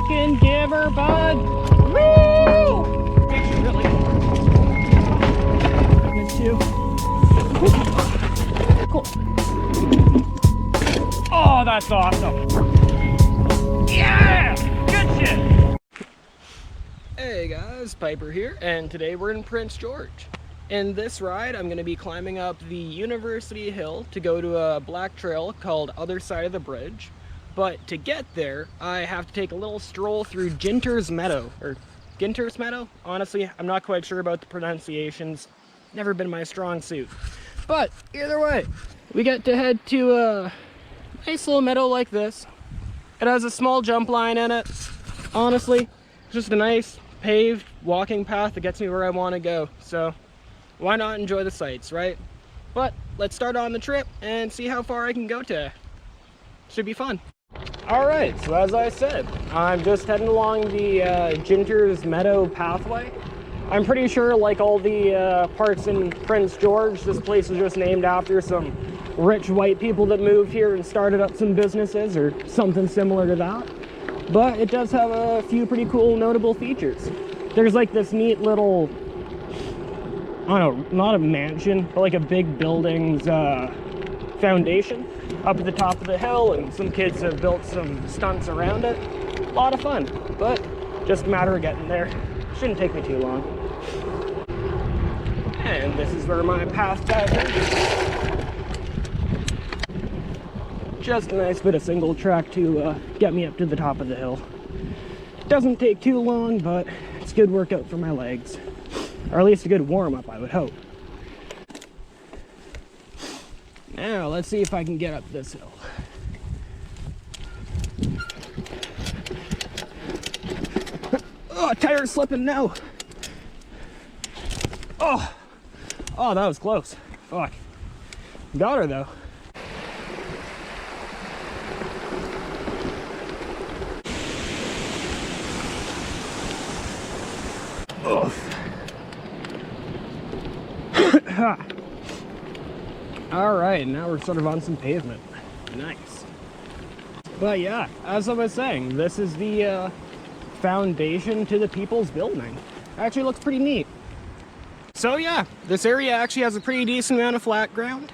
Fucking give her, bud. Woo! Picture really. Me too. Cool. Oh, that's awesome. Yeah! Good shit! Hey guys, Piper here, and today we're in Prince George. In this ride, I'm going to be climbing up the University Hill to go to a black trail called Other Side of the Bridge. But to get there, I have to take a little stroll through Ginters Meadow, or Ginters Meadow? Honestly, I'm not quite sure about the pronunciations. Never been my strong suit. But either way, we get to head to a nice little meadow like this. It has a small jump line in it. Honestly, just a nice paved walking path that gets me where I want to go. So why not enjoy the sights, right? But let's start on the trip and see how far I can go today. Should be fun. Alright, so as I said, I'm just heading along the Ginters Meadow pathway. I'm pretty sure, like all the parts in Prince George, this place is just named after some rich white people that moved here and started up some businesses or something similar to that. But it does have a few pretty cool notable features. There's like this neat little, I don't know, not a mansion, but like a big building's foundation up at the top of the hill, and some kids have built some stunts around it. A lot of fun, but just a matter of getting there. Shouldn't take me too long. And this is where my path diverges. Just a nice bit of single track to get me up to the top of the hill. Doesn't take too long, but it's a good workout for my legs. Or at least a good warm-up, I would hope. Now, let's see if I can get up this hill. Oh, tire's slipping now. Oh, that was close. Fuck. Got her though. All right, now we're sort of on some pavement. Nice. But yeah, as I was saying, this is the foundation to the people's building. Actually looks pretty neat. So yeah, this area actually has a pretty decent amount of flat ground.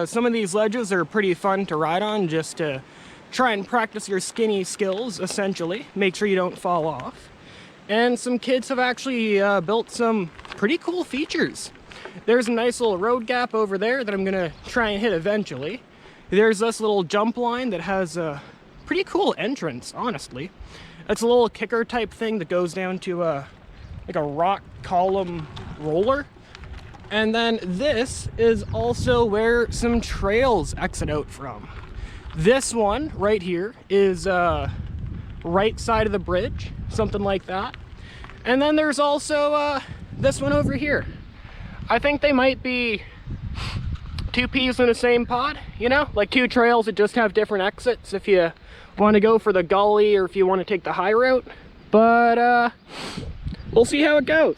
Some of these ledges are pretty fun to ride on, just to try and practice your skinny skills, essentially. Make sure you don't fall off. And some kids have actually built some pretty cool features. There's a nice little road gap over there that I'm gonna try and hit eventually. There's this little jump line that has a pretty cool entrance, honestly. It's a little kicker type thing that goes down to like a rock column roller. And then this is also where some trails exit out from. This one right here is right side of the bridge, something like that. And then there's also this one over here. I think they might be two peas in the same pod, you know? Like two trails that just have different exits if you want to go for the gully or if you want to take the high route. But we'll see how it goes.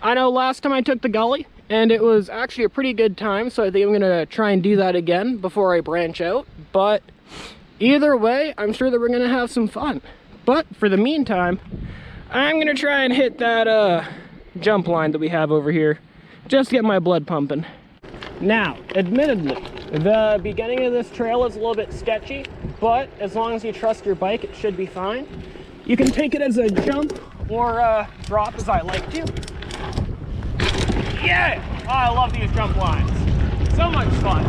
I know last time I took the gully and it was actually a pretty good time, so I think I'm gonna try and do that again before I branch out. But either way, I'm sure that we're gonna have some fun. But for the meantime, I'm gonna try and hit that jump line that we have over here, just to get my blood pumping. Now, admittedly, the beginning of this trail is a little bit sketchy, but as long as you trust your bike, it should be fine. You can take it as a jump or drop, as I like to. Yeah! Oh, I love these jump lines. So much fun.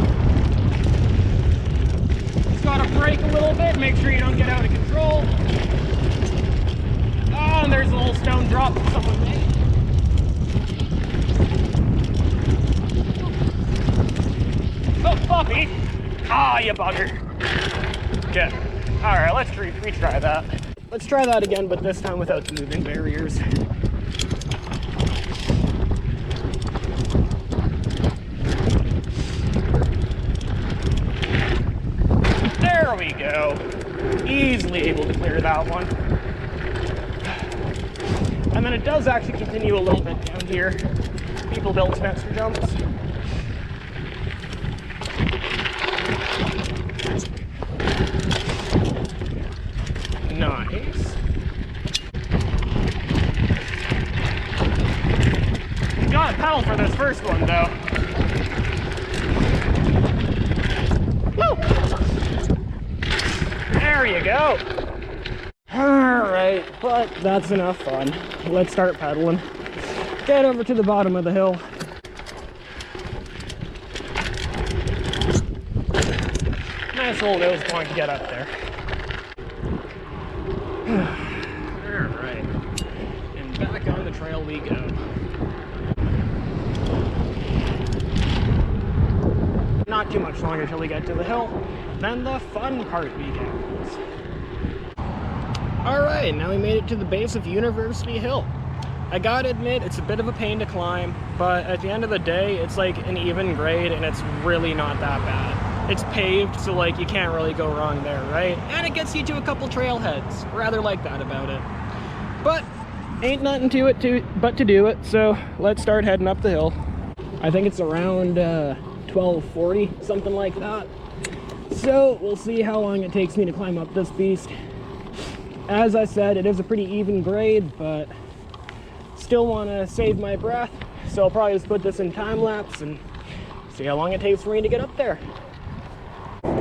Just gotta brake a little bit, make sure you don't get out of control. Oh, and there's a little stone drop that someone made. Oh, puppy! Ah, you bugger. Okay. Alright, let's retry that. Let's try that again, but this time without the moving barriers. There we go. Easily able to clear that one. And then it does actually continue a little bit down here. People built some extra jumps. Nice. Nice. Got a pedal for this first one though. Woo! There you go. Alright, but that's enough fun. Let's start pedaling. Get over to the bottom of the hill. Nice little nose point to get up there. Alright. And back on the trail we go. Not too much longer till we get to the hill. Then the fun part begins. Alright, now we made it to the base of University Hill. I gotta admit, it's a bit of a pain to climb, but at the end of the day, it's like an even grade and it's really not that bad. It's paved, so like you can't really go wrong there, right? And it gets you to a couple trailheads. Rather like that about it. But ain't nothing to it but to do it, so let's start heading up the hill. I think it's around 1240, something like that. So we'll see how long it takes me to climb up this beast. As I said, it is a pretty even grade, but still want to save my breath, so I'll probably just put this in time lapse and see how long it takes for me to get up there. Oh,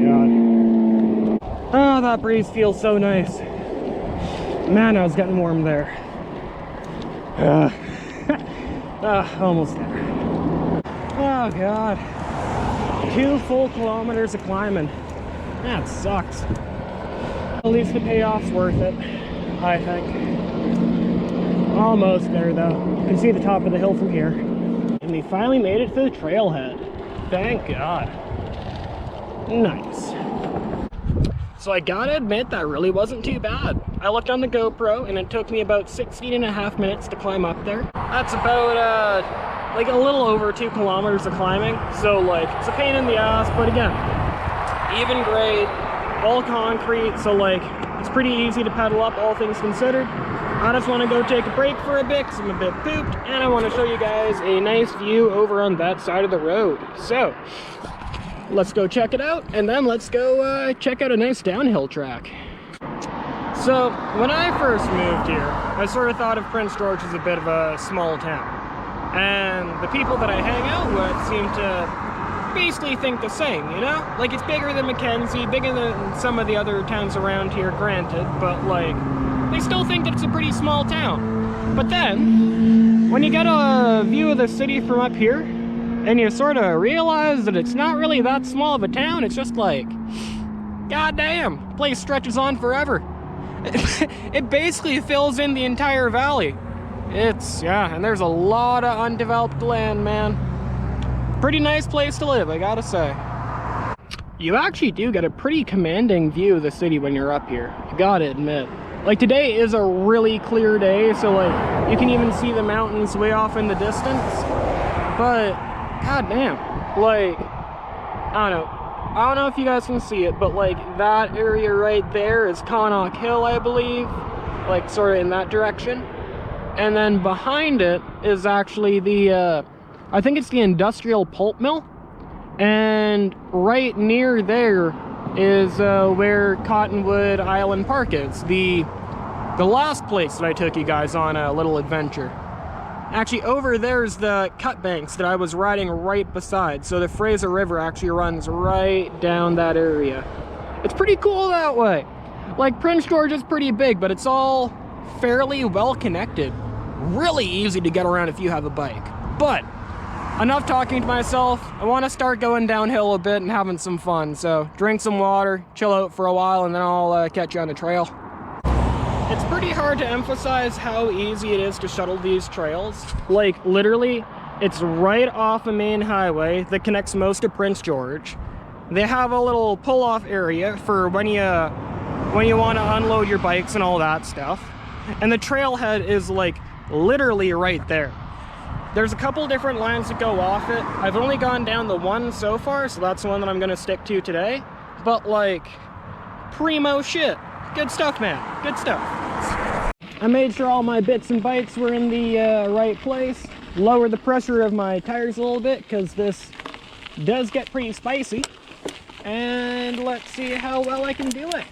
God. Oh, that breeze feels so nice. Man, I was getting warm there. Almost there. Oh, God. 2 full kilometers of climbing. That sucks. At least the payoff's worth it, I think. Almost there, though. You can see the top of the hill from here. And we finally made it to the trailhead. Thank God. Nice. So I gotta admit, that really wasn't too bad. I looked on the GoPro, and it took me about 16.5 minutes to climb up there. That's about, like a little over 2 kilometers of climbing, so like it's a pain in the ass, but again, even grade, all concrete, so like it's pretty easy to pedal up, all things considered. I just want to go take a break for a bit because I'm a bit pooped, and I want to show you guys a nice view over on that side of the road. So let's go check it out, and then let's go check out a nice downhill track. So when I first moved here, I sort of thought of Prince George as a bit of a small town. And the people that I hang out with seem to basically think the same, you know? Like, it's bigger than Mackenzie, bigger than some of the other towns around here, granted, but like, they still think that it's a pretty small town. But then, when you get a view of the city from up here, and you sort of realize that it's not really that small of a town, it's just like, goddamn, the place stretches on forever. It basically fills in the entire valley. Yeah, and there's a lot of undeveloped land, man. Pretty nice place to live, I gotta say. You actually do get a pretty commanding view of the city when you're up here, I gotta admit. Like, today is a really clear day, so like, you can even see the mountains way off in the distance. But, goddamn, like, I don't know if you guys can see it, but like, that area right there is Connaught Hill, I believe. Like, sort of in that direction. And then behind it is actually the, I think it's the industrial pulp mill. And right near there is where Cottonwood Island Park is. The last place that I took you guys on a little adventure. Actually, over there's the cut banks that I was riding right beside. So the Fraser River actually runs right down that area. It's pretty cool that way. Like, Prince George is pretty big, but it's all fairly well connected. Really easy to get around if you have a bike. But enough talking to myself. I want to start going downhill a bit and having some fun. So drink some water, chill out for a while, and then I'll catch you on the trail. It's pretty hard to emphasize how easy it is to shuttle these trails. Like, literally, it's right off a main highway that connects most of Prince George. They have a little pull-off area for when you want to unload your bikes and all that stuff. And the trailhead is like literally right there. There's a couple different lines that go off it. I've only gone down the one so far, so that's the one that I'm gonna stick to today. But like, primo shit. Good stuff, man. Good stuff. I made sure all my bits and bytes were in the right place. lower the pressure of my tires a little bit because this does get pretty spicy. And let's see how well I can do it.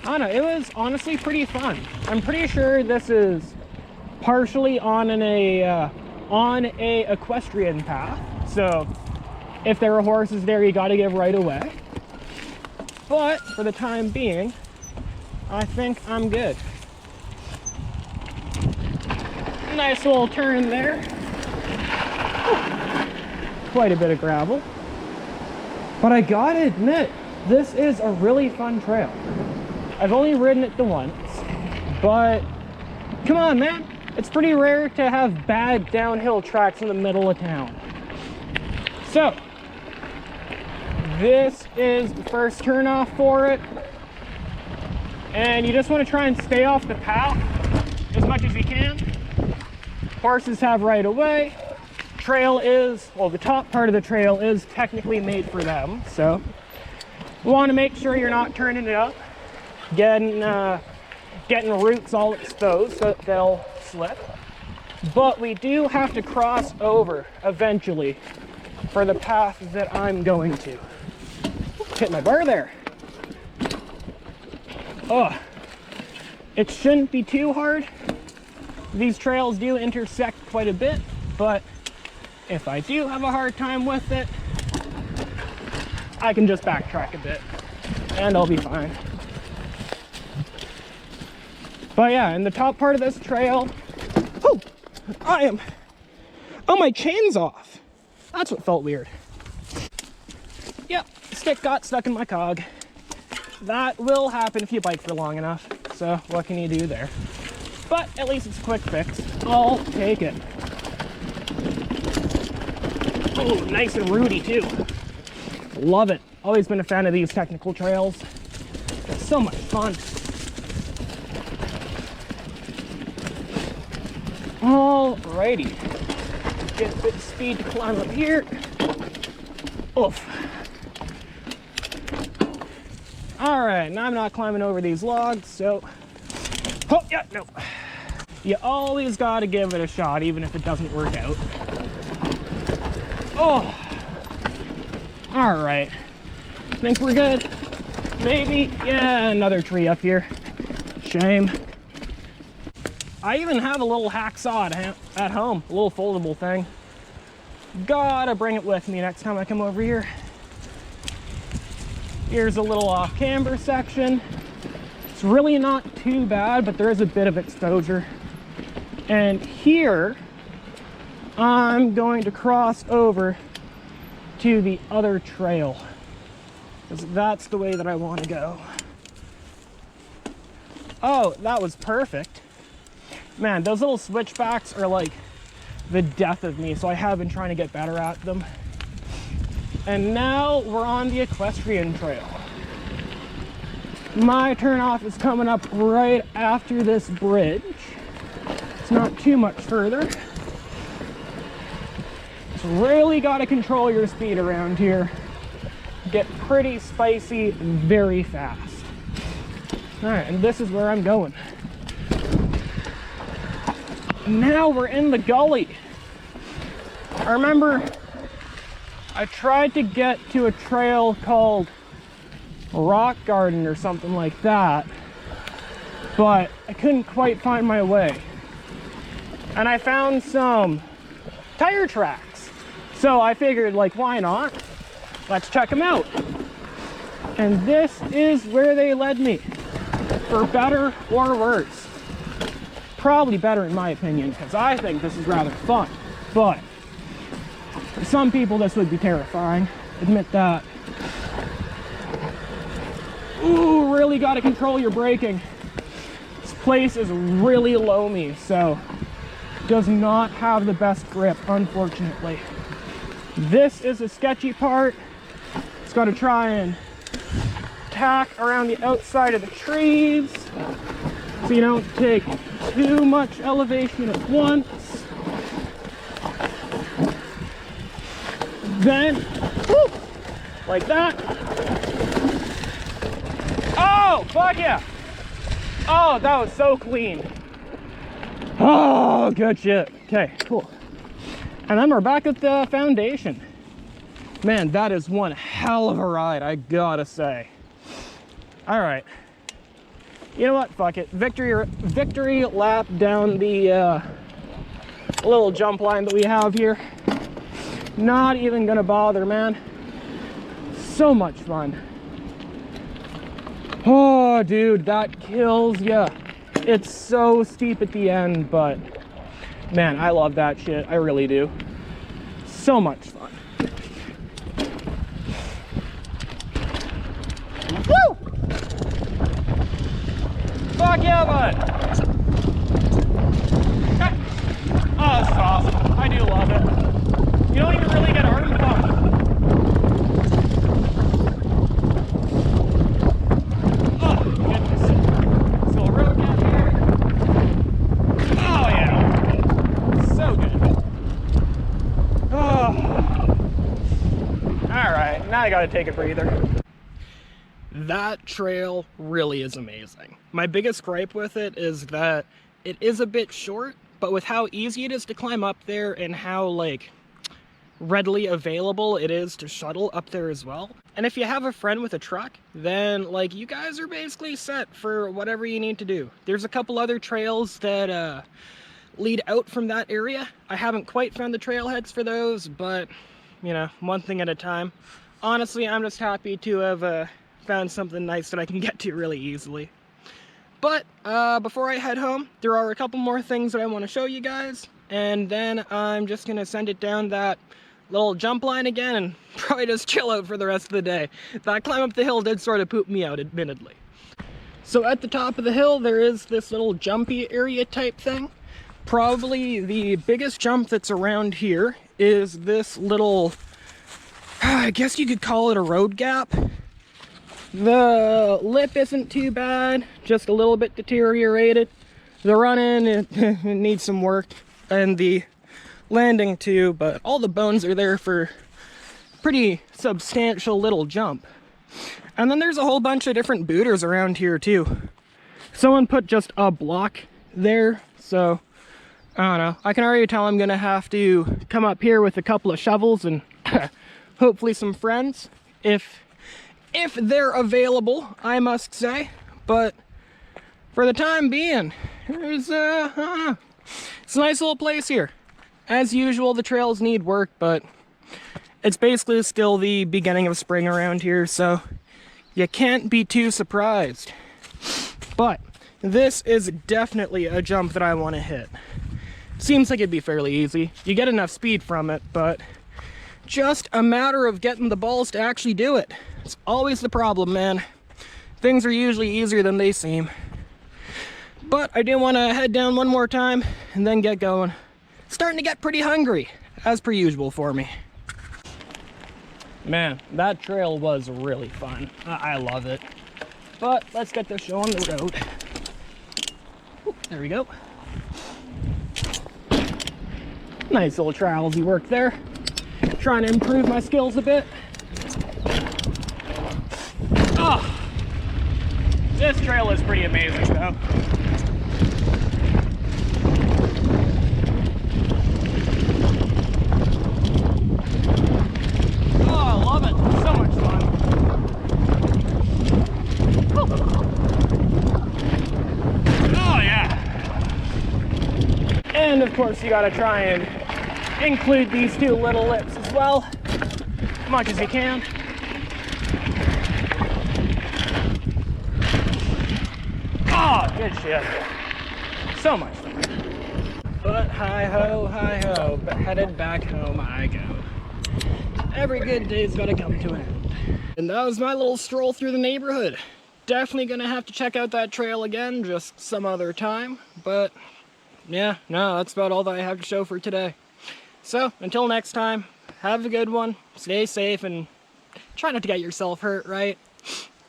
I don't know, it was honestly pretty fun. I'm pretty sure this is partially on a equestrian path. So if there are horses there, you gotta give right away. But for the time being, I think I'm good. Nice little turn there. Ooh, quite a bit of gravel. But I gotta admit, this is a really fun trail. I've only ridden it the once, but come on, man. It's pretty rare to have bad downhill tracks in the middle of town. So, this is the first turnoff for it. And you just want to try and stay off the path as much as you can. Horses have right of way. Trail is, well, the top part of the trail is technically made for them. So, you want to make sure you're not turning it up, getting roots all exposed so that they'll slip. But we do have to cross over eventually for the path that I'm going to. Hit my bar there. Oh, it shouldn't be too hard. These trails do intersect quite a bit, but if I do have a hard time with it, I can just backtrack a bit and I'll be fine. But yeah, in the top part of this trail, oh, my chain's off. That's what felt weird. Yep, stick got stuck in my cog. That will happen if you bike for long enough. So what can you do there? But at least it's a quick fix. I'll take it. Oh, nice and rooty too. Love it. Always been a fan of these technical trails. They're so much fun. Alrighty. Get a bit of speed to climb up here. Oof. Alright, now I'm not climbing over these logs, so... Oh, yeah, no. You always gotta give it a shot, even if it doesn't work out. Oh. Alright. Think we're good? Maybe? Yeah, another tree up here. Shame. I even have a little hacksaw at home, a little foldable thing. Gotta bring it with me next time I come over here. Here's a little off-camber section. It's really not too bad, but there is a bit of exposure. And here, I'm going to cross over to the other trail, because that's the way that I want to go. Oh, that was perfect. Man, those little switchbacks are like the death of me, so I have been trying to get better at them. And now we're on the equestrian trail. My turnoff is coming up right after this bridge. It's not too much further. So really got to control your speed around here. Get pretty spicy very fast. All right, and this is where I'm going. Now we're in the gully. I remember I tried to get to a trail called Rock Garden or something like that, but I couldn't quite find my way. And I found some tire tracks. So I figured, like, why not? Let's check them out. And this is where they led me, for better or worse. Probably better in my opinion, because I think this is rather fun. But for some people this would be terrifying, admit that. Ooh, really got to control your braking. This place is really loamy, so does not have the best grip, unfortunately. This is a sketchy part. It's got to try and tack around the outside of the trees so you don't take too much elevation at once. Then, whoop, like that. Oh, fuck yeah. Oh, that was so clean. Oh, Oh, good shit. Okay, cool. And then we're back at the foundation. Man, that is one hell of a ride, I gotta say. All right. You know what? Fuck it. Victory lap down the little jump line that we have here. Not even gonna bother, man. So much fun. Oh, dude, that kills ya. It's so steep at the end, but man, I love that shit. I really do. So much fun. Woo! Fuck yeah, bud! Oh, this is awesome. I do love it. You don't even really get arm pump. Oh, goodness. Still a road down here. Oh, yeah. So good. Oh. Alright, now I gotta take a breather. That trail really is amazing. My biggest gripe with it is that it is a bit short, but with how easy it is to climb up there and how, like, readily available it is to shuttle up there as well. And if you have a friend with a truck, then, like, you guys are basically set for whatever you need to do. There's a couple other trails that lead out from that area. I haven't quite found the trailheads for those, but, you know, one thing at a time. Honestly, I'm just happy to have found something nice that I can get to really easily. But before I head home, there are a couple more things that I want to show you guys, and then I'm just going to send it down that little jump line again and probably just chill out for the rest of the day. That climb up the hill did sort of poop me out, admittedly. So at the top of the hill, there is this little jumpy area type thing. Probably the biggest jump that's around here is this little, I guess you could call it a road gap. The lip isn't too bad, just a little bit deteriorated. The run-in, it needs some work, and the landing too, but all the bones are there for pretty substantial little jump. And then there's a whole bunch of different booters around here too. Someone put just a block there, so I don't know. I can already tell I'm gonna have to come up here with a couple of shovels and hopefully some friends, if they're available, I must say. But for the time being, there's it's a nice little place here. As usual, the trails need work, but it's basically still the beginning of spring around here, so you can't be too surprised. But this is definitely a jump that I want to hit. Seems like it'd be fairly easy. You get enough speed from it, but just a matter of getting the balls to actually do it. It's always the problem, man. Things are usually easier than they seem. But I do want to head down one more time and then get going. Starting to get pretty hungry, as per usual for me. Man, that trail was really fun. I love it. But let's get this show on the road. Ooh, there we go. Nice little trialsy work there. Trying to improve my skills a bit. Oh, this trail is pretty amazing though. Oh, I love it. So much fun. Oh yeah. And of course you gotta try and include these two little lips as well, as much as you can. Oh, good shit. So much fun. But hi-ho, but headed back home I go. Every good day's gotta come to an end. And that was my little stroll through the neighborhood. Definitely gonna have to check out that trail again, just some other time. But yeah, no, that's about all that I have to show for today. So, until next time, have a good one, stay safe, and try not to get yourself hurt, right?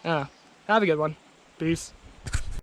Have a good one. Peace.